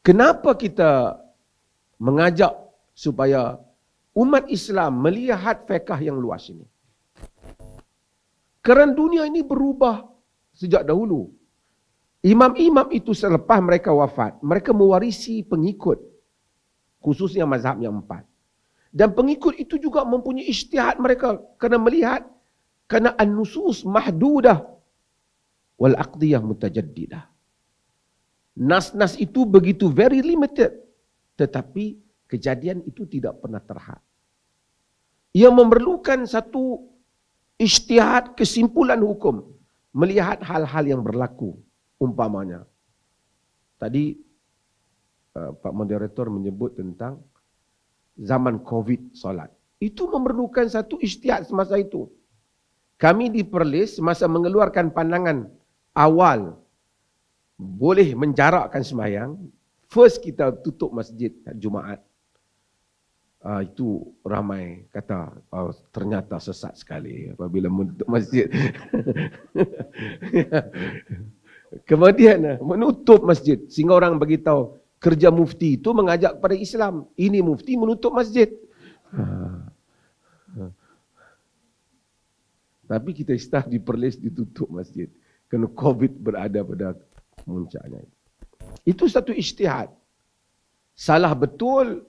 Kenapa kita mengajak supaya umat Islam melihat fiqh yang luas ini? Kerana dunia ini berubah sejak dahulu. Imam-imam itu selepas mereka wafat, mereka mewarisi pengikut, khususnya mazhab yang 4. Dan pengikut itu juga mempunyai ijtihad mereka kena melihat kerana an-nusus mahdudah wal aqdiyah mutajaddidah. Nas-nas itu begitu very limited, tetapi kejadian itu tidak pernah terhad. Ia memerlukan satu ijtihad kesimpulan hukum, melihat hal-hal yang berlaku. Umpamanya, tadi Pak Moderator menyebut tentang zaman COVID solat. Itu memerlukan satu ijtihad semasa itu. Kami di Perlis semasa mengeluarkan pandangan awal boleh menjarakkan sembahyang, first kita tutup masjid Jumaat. Itu ramai kata ternyata sesat sekali apabila menutup masjid. Kemudian menutup masjid sehingga orang beritahu kerja mufti itu mengajak kepada Islam. Ini mufti menutup masjid. Tapi kita istah di Perlis ditutup masjid kerana COVID berada pada puncaknya. Itu satu ijtihad. Salah betul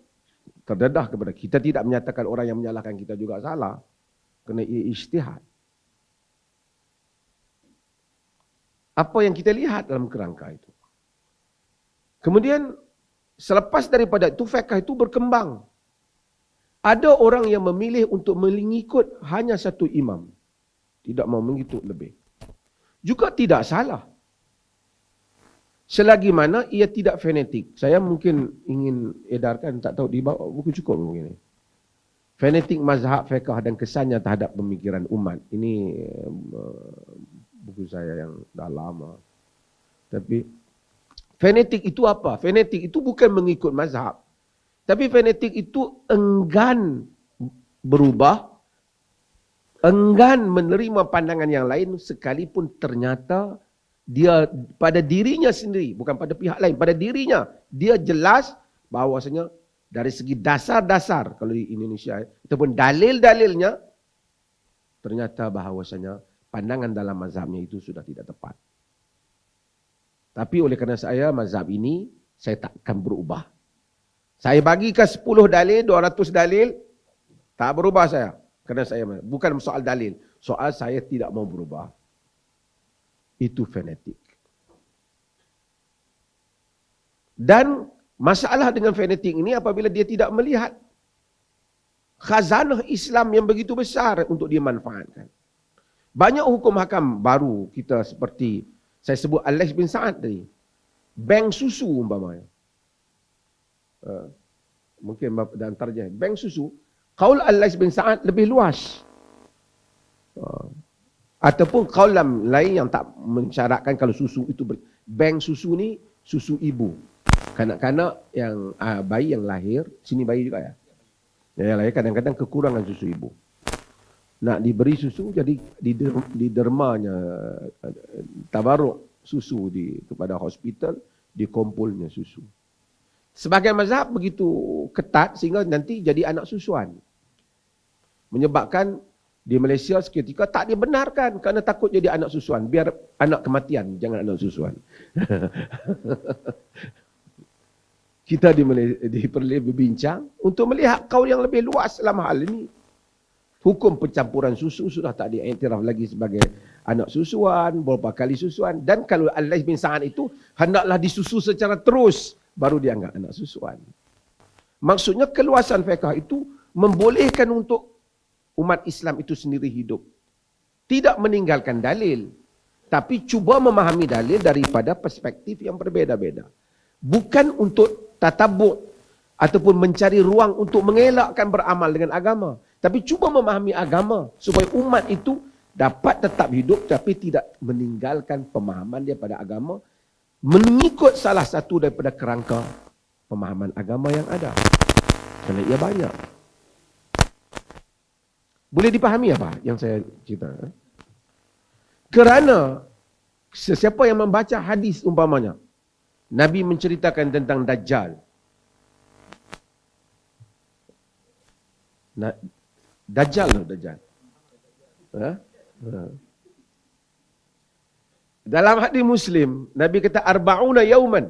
terdedah kepada kita. Tidak menyatakan orang yang menyalahkan kita juga salah. Kerana ia ijtihad. Apa yang kita lihat dalam kerangka itu. Kemudian selepas daripada itu fiqh itu berkembang. Ada orang yang memilih untuk mengikut hanya satu imam. Tidak mau mengikut lebih. Juga tidak salah. Selagi mana ia tidak fanatik. Saya mungkin ingin edarkan, tak tahu di bawah buku cukup mungkin. Fanatik mazhab fiqh dan kesannya terhadap pemikiran umat. Ini buku saya yang dah lama. Tapi fanatik itu apa? Fanatik itu bukan mengikut mazhab. Tapi fanatik itu enggan berubah, enggan menerima pandangan yang lain sekalipun ternyata dia pada dirinya sendiri, bukan pada pihak lain, pada dirinya, dia jelas bahawasanya dari segi dasar-dasar, kalau di Indonesia, ataupun dalil-dalilnya, ternyata bahawasanya pandangan dalam mazhabnya itu sudah tidak tepat. Tapi oleh kerana saya, mazhab ini, saya tak akan berubah. Saya bagikan 10 dalil, 200 dalil, tak berubah saya. Kerana saya, bukan soal dalil, soal saya tidak mau berubah. Itu fanatik. Dan masalah dengan fanatik ini apabila dia tidak melihat khazanah Islam yang begitu besar untuk dia manfaatkan. Banyak hukum hakam baru kita seperti saya sebut Al-Laits bin Sa'ad tadi. Bank susu umpamanya. Mungkin dalam tarjah. Bank susu. Qaul Al-Laits bin Sa'ad lebih luas. Ataupun kaulam lain yang tak mensyaratkan kalau susu itu bank susu ni susu ibu. Kanak-kanak yang bayi yang lahir, sini bayi juga ya. Yang lahir kadang-kadang kekurangan susu ibu. Nak diberi susu jadi di dermanya tabaruk susu kepada hospital, dikumpulnya susu. Sebagian mazhab begitu ketat sehingga nanti jadi anak susuan. Menyebabkan di Malaysia seketika tak dibenarkan kerana takut jadi anak susuan. Biar anak kematian, jangan anak susuan. Kita di Perlis berbincang untuk melihat kaul yang lebih luas dalam hal ini. Hukum pencampuran susu sudah tak diiktiraf lagi sebagai anak susuan, beberapa kali susuan. Dan kalau Al-Laits bin Sa'ad itu, hendaklah disusu secara terus, baru dianggap anak susuan. Maksudnya keluasan fiqh itu membolehkan untuk umat Islam itu sendiri hidup. Tidak meninggalkan dalil. Tapi cuba memahami dalil daripada perspektif yang berbeza-beza. Bukan untuk tatabuk ataupun mencari ruang untuk mengelakkan beramal dengan agama. Tapi cuba memahami agama supaya umat itu dapat tetap hidup tapi tidak meninggalkan pemahaman dia pada agama. Mengikut salah satu daripada kerangka pemahaman agama yang ada. Kerana ia banyak. Boleh dipahami apa yang saya cerita? Kerana sesiapa yang membaca hadis umpamanya, Nabi menceritakan tentang Dajjal. Dajjal. Ha? Ha. Dalam hadis Muslim, Nabi kata arba'una yauman.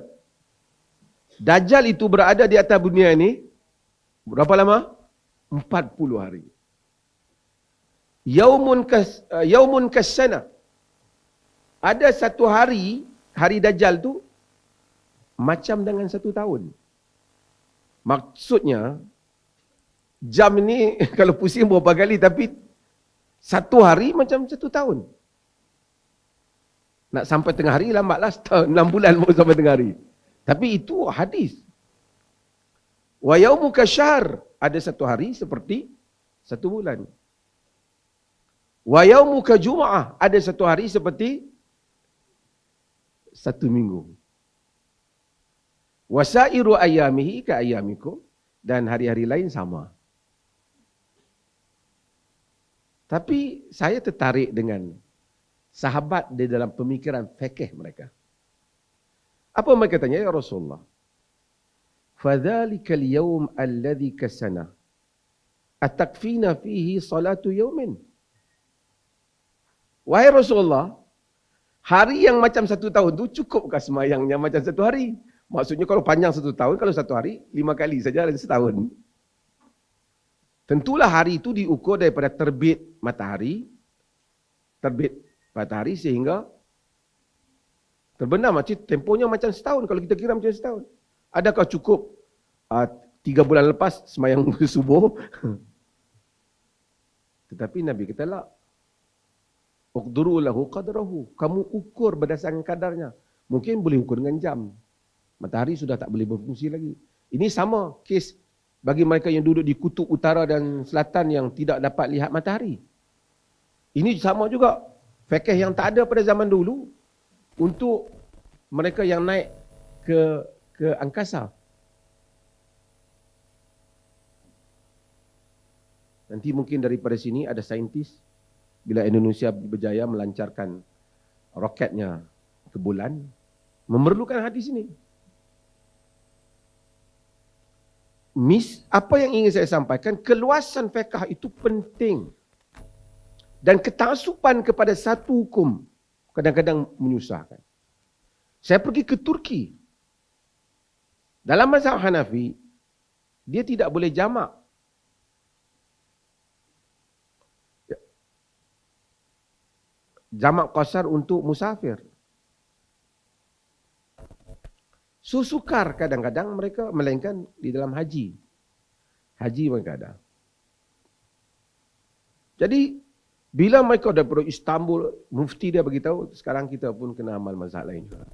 Dajjal itu berada di atas dunia ini berapa lama? 40 hari. Yaumun kasana. Ada satu hari, hari Dajjal tu macam dengan 1 tahun. Maksudnya, jam ni kalau pusing berapa kali, tapi 1 hari macam 1 tahun. Nak sampai tengah hari lambatlah setahun, 6 bulan baru sampai tengah hari. Tapi itu hadis. Wa yaumuka syahr, ada 1 hari seperti 1 bulan. Wa yaumuka jum'ah, ada 1 hari seperti 1 minggu. Wa sa'iru ayyamihi ka ayyamikum, dan hari-hari lain sama. Tapi saya tertarik dengan sahabat di dalam pemikiran fikih mereka. Apa mereka tanya, ya Rasulullah? Fadzalikal yawm alladhi kasana atakfina fihi salatu yawmin. Wahai Rasulullah, hari yang macam 1 tahun tu cukupkah semayangnya macam 1 hari? Maksudnya kalau panjang 1 tahun, kalau 1 hari 5 kali saja dalam setahun. Tentulah hari itu diukur daripada terbit matahari sehingga terbenam. Tempohnya macam setahun kalau kita kira macam setahun. Adakah cukup 3 bulan lepas semayang subuh? Tetapi Nabi kata la. Uqduru lahu qadrahu. Kamu ukur berdasarkan kadarnya. Mungkin boleh ukur dengan jam. Matahari sudah tak boleh berfungsi lagi. Ini sama kes bagi mereka yang duduk di kutub utara dan selatan yang tidak dapat lihat matahari. Ini sama juga. Fikih yang tak ada pada zaman dulu untuk mereka yang naik ke angkasa. Nanti mungkin daripada sini ada saintis, bila Indonesia berjaya melancarkan roketnya ke bulan, memerlukan hadis ini. Apa yang ingin saya sampaikan, keluasan fiqh itu penting. Dan ketasupan kepada satu hukum kadang-kadang menyusahkan. Saya pergi ke Turki. Dalam mazhab Hanafi, dia tidak boleh jamak. Jamak qasar untuk musafir. Sukar kadang-kadang mereka, melainkan di dalam haji. Haji mereka ada. Jadi, bila mereka daripada Istanbul, mufti dia beritahu, sekarang kita pun kena amal mazhab lain juga.